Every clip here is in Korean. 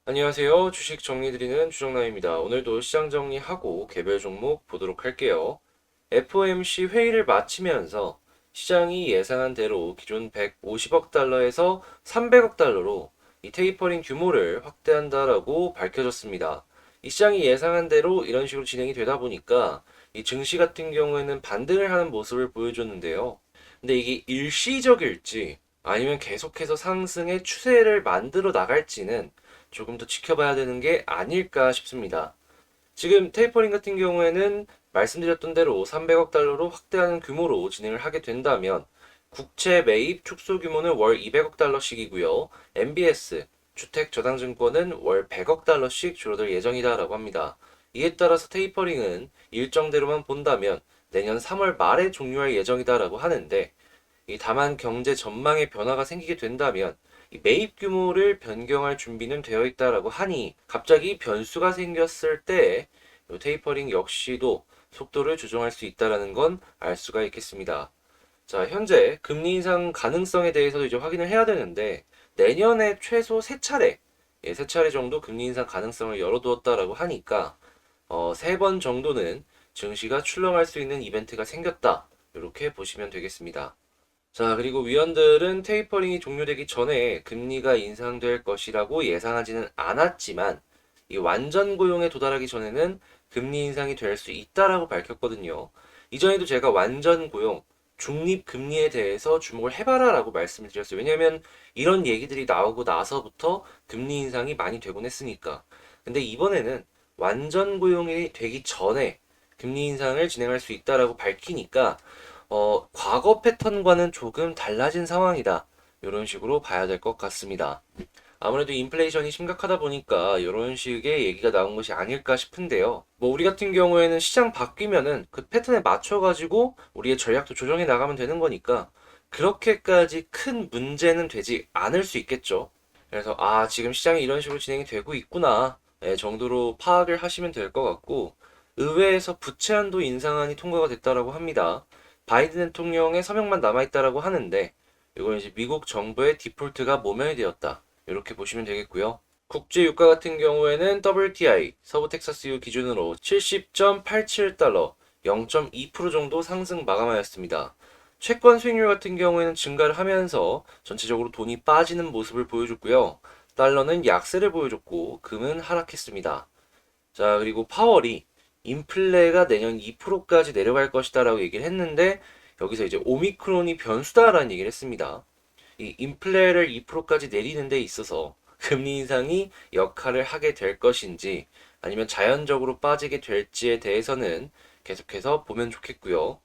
안녕하세요. 주식 정리드리는 주정남입니다. 오늘도 시장 정리하고 개별 종목 보도록 할게요. FOMC 회의를 마치면서 시장이 예상한 대로 기존 150억 달러에서 300억 달러로 이 테이퍼링 규모를 확대한다라고 밝혀졌습니다. 이 시장이 예상한 대로 이런 식으로 진행이 되다 보니까 이 증시 같은 경우에는 반등을 하는 모습을 보여줬는데요. 근데 이게 일시적일지 아니면 계속해서 상승의 추세를 만들어 나갈지는 조금 더 지켜봐야 되는 게 아닐까 싶습니다. 지금 테이퍼링 같은 경우에는 말씀드렸던 대로 300억 달러로 확대하는 규모로 진행을 하게 된다면 국채 매입 축소 규모는 월 200억 달러씩이고요. MBS 주택저당증권은 월 100억 달러씩 줄어들 예정이다라고 합니다. 이에 따라서 테이퍼링은 일정대로만 본다면 내년 3월 말에 종료할 예정이다라고 하는데 다만 경제 전망에 변화가 생기게 된다면 매입 규모를 변경할 준비는 되어 있다라고 하니 갑자기 변수가 생겼을 때 테이퍼링 역시도 속도를 조정할 수 있다라는 건 알 수가 있겠습니다. 자, 현재 금리 인상 가능성에 대해서도 이제 확인을 해야 되는데 내년에 최소 세 차례 정도 금리 인상 가능성을 열어두었다라고 하니까 세 번 정도는 증시가 출렁할 수 있는 이벤트가 생겼다. 이렇게 보시면 되겠습니다. 자, 그리고 위원들은 테이퍼링이 종료되기 전에 금리가 인상될 것이라고 예상하지는 않았지만 이 완전 고용에 도달하기 전에는 금리 인상이 될 수 있다라고 밝혔거든요. 이전에도 제가 완전 고용, 중립 금리에 대해서 주목을 해봐라라고 말씀을 드렸어요. 왜냐하면 이런 얘기들이 나오고 나서부터 금리 인상이 많이 되곤 했으니까. 근데 이번에는 완전 고용이 되기 전에 금리 인상을 진행할 수 있다라고 밝히니까 과거 패턴과는 조금 달라진 상황이다. 이런 식으로 봐야 될 것 같습니다. 아무래도 인플레이션이 심각하다 보니까 이런 식의 얘기가 나온 것이 아닐까 싶은데요. 뭐 우리 같은 경우에는 시장 바뀌면은 그 패턴에 맞춰가지고 우리의 전략도 조정해 나가면 되는 거니까 그렇게까지 큰 문제는 되지 않을 수 있겠죠. 그래서 지금 시장이 이런 식으로 진행이 되고 있구나 정도로 파악을 하시면 될 것 같고 의회에서 부채 한도 인상안이 통과가 됐다라고 합니다. 바이든 대통령의 서명만 남아있다라고 하는데 이건 이제 미국 정부의 디폴트가 모면이 되었다. 이렇게 보시면 되겠고요. 국제 유가 같은 경우에는 WTI 서부 텍사스유 기준으로 70.87달러 0.2% 정도 상승 마감하였습니다. 채권 수익률 같은 경우에는 증가를 하면서 전체적으로 돈이 빠지는 모습을 보여줬고요. 달러는 약세를 보여줬고 금은 하락했습니다. 자, 그리고 파월이 인플레가 내년 2%까지 내려갈 것이다라고 얘기를 했는데 여기서 이제 오미크론이 변수다라는 얘기를 했습니다. 이 인플레를 2%까지 내리는 데 있어서 금리 인상이 역할을 하게 될 것인지 아니면 자연적으로 빠지게 될지에 대해서는 계속해서 보면 좋겠고요.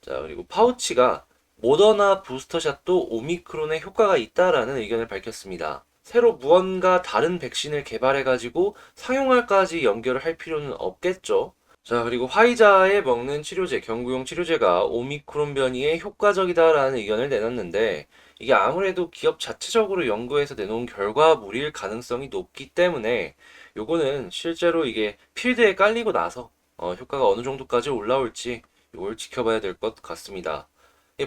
자, 그리고 파우치가 모더나 부스터샷도 오미크론에 효과가 있다라는 의견을 밝혔습니다. 새로 무언가 다른 백신을 개발해가지고 상용화까지 연결을 할 필요는 없겠죠. 자, 그리고 화이자에 먹는 치료제, 경구용 치료제가 오미크론 변이에 효과적이다라는 의견을 내놨는데 이게 아무래도 기업 자체적으로 연구해서 내놓은 결과물일 가능성이 높기 때문에 요거는 실제로 이게 필드에 깔리고 나서 효과가 어느 정도까지 올라올지 이걸 지켜봐야 될 것 같습니다.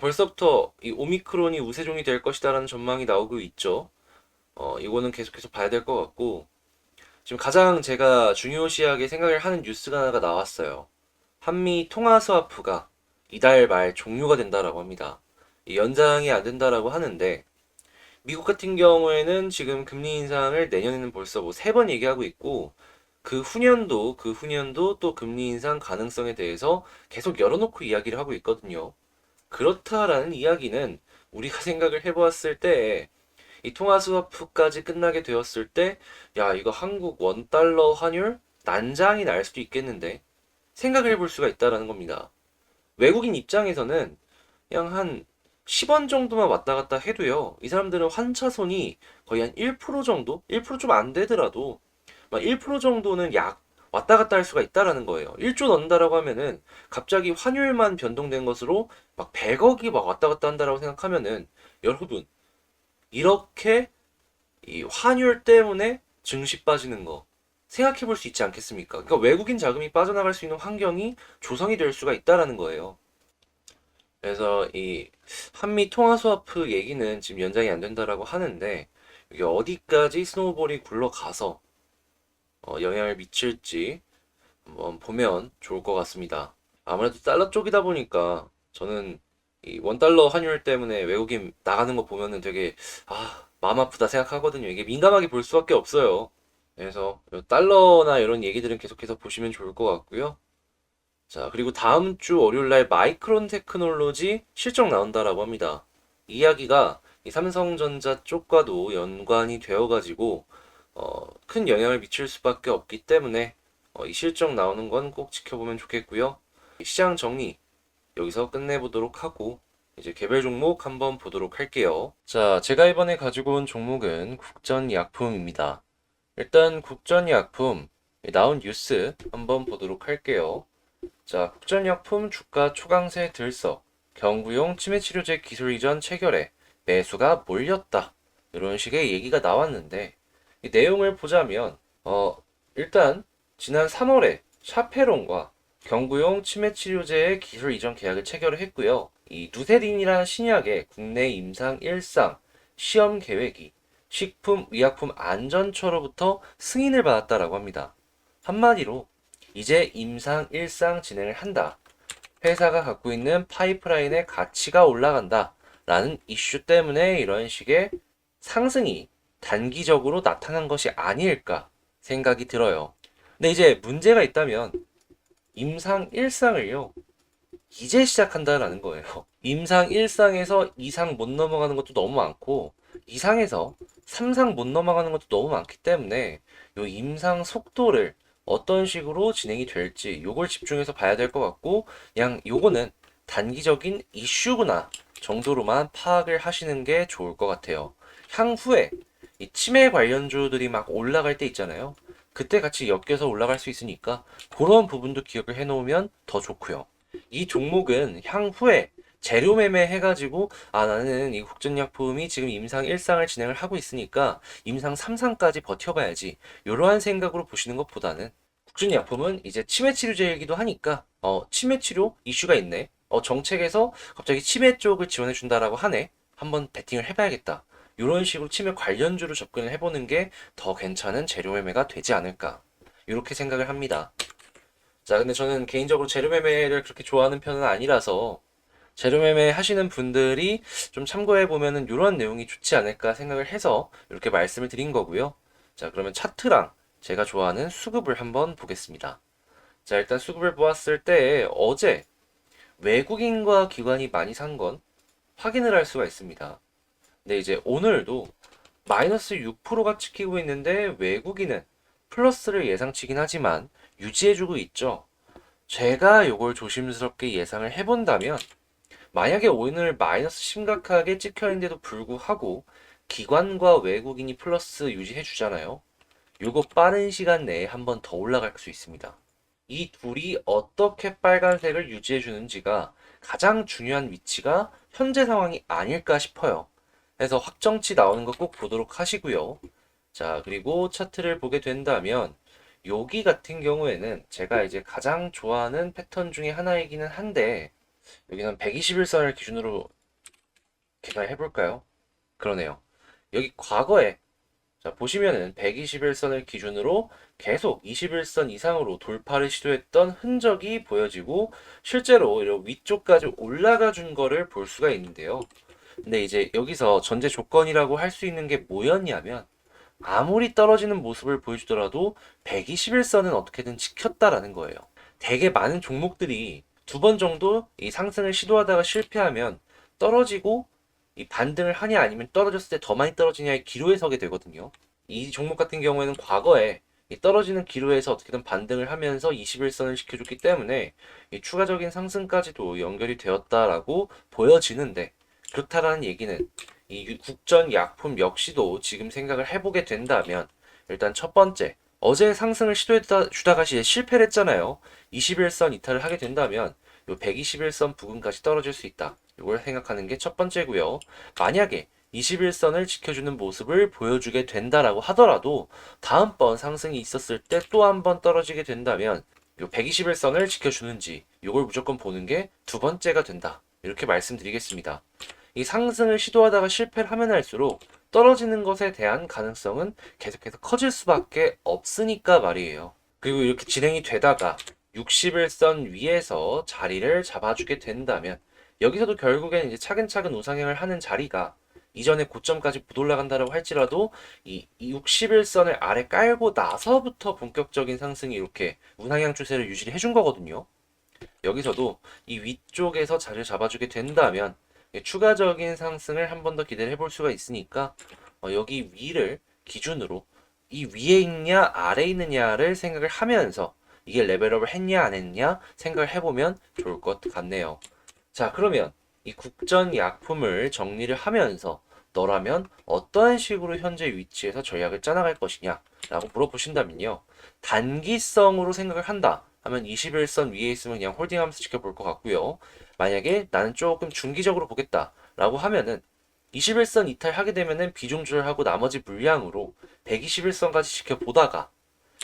벌써부터 이 오미크론이 우세종이 될 것이다라는 전망이 나오고 있죠. 이거는 계속해서 봐야 될 것 같고 지금 가장 제가 중요시하게 생각을 하는 뉴스가 하나가 나왔어요. 한미 통화 스와프가 이달 말 종료가 된다라고 합니다. 연장이 안 된다라고 하는데 미국 같은 경우에는 지금 금리 인상을 내년에는 벌써 뭐 세 번 얘기하고 있고 그 후년도 또 금리 인상 가능성에 대해서 계속 열어놓고 이야기를 하고 있거든요. 그렇다라는 이야기는 우리가 생각을 해보았을 때 이 통화 스와프까지 끝나게 되었을 때 야, 이거 한국 원 달러 환율 난장이 날 수도 있겠는데 생각을 해볼 수가 있다라는 겁니다. 외국인 입장에서는 그냥 한 10원 정도만 왔다 갔다 해도요. 이 사람들은 환차손이 거의 한 1% 정도? 1% 좀 안 되더라도 막 1% 정도는 약 왔다 갔다 할 수가 있다라는 거예요. 1조 넣는다라고 하면은 갑자기 환율만 변동된 것으로 막 100억이 막 왔다 갔다 한다라고 생각하면은 여러분 이렇게 이 환율 때문에 증시 빠지는 거 생각해 볼 수 있지 않겠습니까? 그러니까 외국인 자금이 빠져나갈 수 있는 환경이 조성이 될 수가 있다라는 거예요. 그래서 이 한미 통화 스와프 얘기는 지금 연장이 안 된다라고 하는데 이게 어디까지 스노우볼이 굴러가서 영향을 미칠지 한번 보면 좋을 것 같습니다. 아무래도 달러 쪽이다 보니까 저는 이 원달러 환율 때문에 외국인 나가는 거 보면은 되게 마음 아프다 생각하거든요. 이게 민감하게 볼 수밖에 없어요. 그래서 달러나 이런 얘기들은 계속해서 보시면 좋을 것 같고요. 자, 그리고 다음 주 월요일 날 마이크론 테크놀로지 실적 나온다라고 합니다. 이 이야기가 이 삼성전자 쪽과도 연관이 되어가지고 큰 영향을 미칠 수밖에 없기 때문에 이 실적 나오는 건 꼭 지켜보면 좋겠고요. 시장 정리 여기서 끝내보도록 하고 이제 개별 종목 한번 보도록 할게요. 자, 제가 이번에 가지고 온 종목은 국전약품입니다. 일단 국전약품 나온 뉴스 한번 보도록 할게요. 자, 국전약품 주가 초강세 들썩, 경구용 치매치료제 기술 이전 체결에 매수가 몰렸다. 이런 식의 얘기가 나왔는데 이 내용을 보자면 일단 지난 3월에 샤페론과 경구용 치매치료제의 기술 이전 계약을 체결을 했고요. 이 누세린이라는 신약의 국내 임상 1상 시험 계획이 식품의약품안전처로부터 승인을 받았다라고 합니다. 한마디로 이제 임상 1상 진행을 한다. 회사가 갖고 있는 파이프라인의 가치가 올라간다. 라는 이슈 때문에 이런 식의 상승이 단기적으로 나타난 것이 아닐까 생각이 들어요. 근데 이제 문제가 있다면 임상 1상을요. 이제 시작한다라는 거예요. 임상 1상에서 2상 못 넘어가는 것도 너무 많고 2상에서 3상 못 넘어가는 것도 너무 많기 때문에 이 임상 속도를 어떤 식으로 진행이 될지 요걸 집중해서 봐야 될 것 같고 그냥 요거는 단기적인 이슈구나 정도로만 파악을 하시는 게 좋을 것 같아요. 향후에 이 치매 관련주들이 막 올라갈 때 있잖아요. 그때 같이 엮여서 올라갈 수 있으니까 그런 부분도 기억을 해놓으면 더 좋고요. 이 종목은 향후에 재료 매매 해가지고 나는 이 국전약품이 지금 임상 1상을 진행을 하고 있으니까 임상 3상까지 버텨봐야지 이러한 생각으로 보시는 것보다는 국전약품은 이제 치매 치료제이기도 하니까 치매 치료 이슈가 있네. 정책에서 갑자기 치매 쪽을 지원해 준다라고 하네. 한번 베팅을 해봐야겠다. 이런 식으로 치매 관련주로 접근을 해보는 게 더 괜찮은 재료 매매가 되지 않을까. 이렇게 생각을 합니다. 자, 근데 저는 개인적으로 재료 매매를 그렇게 좋아하는 편은 아니라서 재료 매매 하시는 분들이 좀 참고해 보면은 이런 내용이 좋지 않을까 생각을 해서 이렇게 말씀을 드린 거고요. 자, 그러면 차트랑 제가 좋아하는 수급을 한번 보겠습니다. 자, 일단 수급을 보았을 때 어제 외국인과 기관이 많이 산 건 확인을 할 수가 있습니다. 근데 이제 오늘도 마이너스 6%가 찍히고 있는데 외국인은 플러스를 예상치긴 하지만 유지해주고 있죠. 제가 이걸 조심스럽게 예상을 해본다면 만약에 오늘 마이너스 심각하게 찍혀있는데도 불구하고 기관과 외국인이 플러스 유지해 주잖아요. 요거 빠른 시간 내에 한 번 더 올라갈 수 있습니다. 이 둘이 어떻게 빨간색을 유지해 주는지가 가장 중요한 위치가 현재 상황이 아닐까 싶어요. 그래서 확정치 나오는 거 꼭 보도록 하시고요. 자, 그리고 차트를 보게 된다면 여기 같은 경우에는 제가 이제 가장 좋아하는 패턴 중에 하나이기는 한데 여기는 121선을 기준으로 계산해 볼까요? 그러네요. 여기 과거에 자, 보시면은 121선을 기준으로 계속 21선 이상으로 돌파를 시도했던 흔적이 보여지고 실제로 이런 위쪽까지 올라가 준 거를 볼 수가 있는데요. 근데 이제 여기서 전제 조건이라고 할 수 있는 게 뭐였냐면 아무리 떨어지는 모습을 보여주더라도 121선은 어떻게든 지켰다라는 거예요. 되게 많은 종목들이 두 번 정도 이 상승을 시도하다가 실패하면 떨어지고 이 반등을 하냐 아니면 떨어졌을 때 더 많이 떨어지냐의 기로에 서게 되거든요. 이 종목 같은 경우에는 과거에 이 떨어지는 기로에서 어떻게든 반등을 하면서 21선을 지켜줬기 때문에 이 추가적인 상승까지도 연결이 되었다라고 보여지는데 그렇다라는 얘기는 이 국전 약품 역시도 지금 생각을 해보게 된다면 일단 첫 번째 어제 상승을 시도해 주다가 실패를 했잖아요. 21선 이탈을 하게 된다면 요 121선 부근까지 떨어질 수 있다. 이걸 생각하는 게 첫 번째고요. 만약에 21선을 지켜주는 모습을 보여주게 된다라고 하더라도 다음번 상승이 있었을 때 또 한 번 떨어지게 된다면 요 121선을 지켜주는지 이걸 무조건 보는 게 두 번째가 된다. 이렇게 말씀드리겠습니다. 이 상승을 시도하다가 실패를 하면 할수록 떨어지는 것에 대한 가능성은 계속해서 커질 수밖에 없으니까 말이에요. 그리고 이렇게 진행이 되다가 60일선 위에서 자리를 잡아주게 된다면 여기서도 결국엔 이제 차근차근 우상향을 하는 자리가 이전의 고점까지 못 올라간다고 할지라도 이 60일선을 아래 깔고 나서부터 본격적인 상승이 이렇게 우상향 추세를 유지를 해준 거거든요. 여기서도 이 위쪽에서 자리를 잡아주게 된다면 추가적인 상승을 한 번 더 기대를 해볼 수가 있으니까 여기 위를 기준으로 이 위에 있냐 아래에 있느냐를 생각을 하면서 이게 레벨업을 했냐 안 했냐 생각을 해보면 좋을 것 같네요. 자, 그러면 이 국전 약품을 정리를 하면서 너라면 어떠한 식으로 현재 위치에서 전략을 짜나갈 것이냐 라고 물어보신다면요, 단기성으로 생각을 한다 하면 21선 위에 있으면 그냥 홀딩하면서 지켜볼 것 같고요. 만약에 나는 조금 중기적으로 보겠다 라고 하면은 21선 이탈하게 되면은 비중 조절하고 나머지 물량으로 121선까지 지켜보다가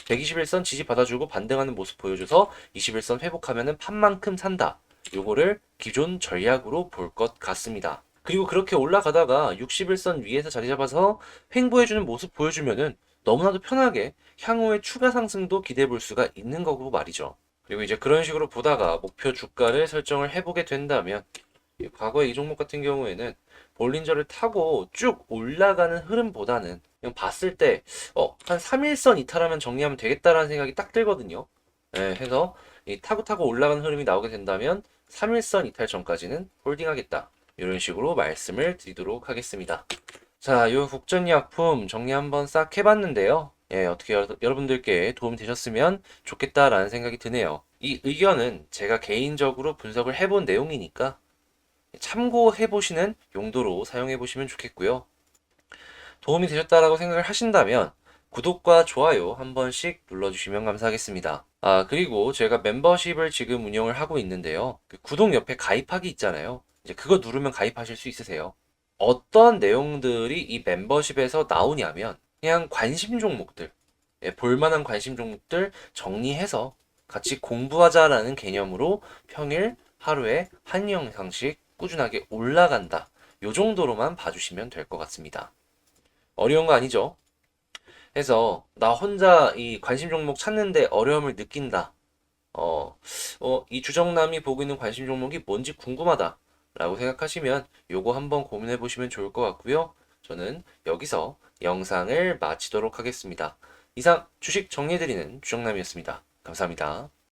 121선 지지 받아주고 반등하는 모습 보여줘서 21선 회복하면은 판만큼 산다. 요거를 기존 전략으로 볼 것 같습니다. 그리고 그렇게 올라가다가 61선 위에서 자리 잡아서 횡보해주는 모습 보여주면은 너무나도 편하게 향후에 추가 상승도 기대해 볼 수가 있는 거고 말이죠. 그리고 이제 그런 식으로 보다가 목표 주가를 설정을 해보게 된다면 과거에 이 종목 같은 경우에는 볼린저를 타고 쭉 올라가는 흐름보다는 그냥 봤을 때 한 3일선 이탈하면 정리하면 되겠다라는 생각이 딱 들거든요. 네, 해서 이 타고 올라가는 흐름이 나오게 된다면 3일선 이탈 전까지는 홀딩하겠다. 이런 식으로 말씀을 드리도록 하겠습니다. 자, 요 국전약품 정리 한번 싹 해봤는데요. 예, 어떻게 여러분들께 도움이 되셨으면 좋겠다라는 생각이 드네요. 이 의견은 제가 개인적으로 분석을 해본 내용이니까 참고해 보시는 용도로 사용해 보시면 좋겠고요. 도움이 되셨다라고 생각을 하신다면 구독과 좋아요 한 번씩 눌러주시면 감사하겠습니다. 아, 그리고 제가 멤버십을 지금 운영을 하고 있는데요. 그 구독 옆에 가입하기 있잖아요. 이제 그거 누르면 가입하실 수 있으세요. 어떤 내용들이 이 멤버십에서 나오냐면 그냥 관심 종목들, 볼만한 관심 종목들 정리해서 같이 공부하자라는 개념으로 평일 하루에 한 영상씩 꾸준하게 올라간다. 요 정도로만 봐주시면 될 것 같습니다. 어려운 거 아니죠? 해서 나 혼자 이 관심 종목 찾는데 어려움을 느낀다. 이 주정남이 보고 있는 관심 종목이 뭔지 궁금하다. 라고 생각하시면 요거 한번 고민해 보시면 좋을 것 같고요. 저는 여기서 영상을 마치도록 하겠습니다. 이상 주식 정리해드리는 주정남이었습니다. 감사합니다.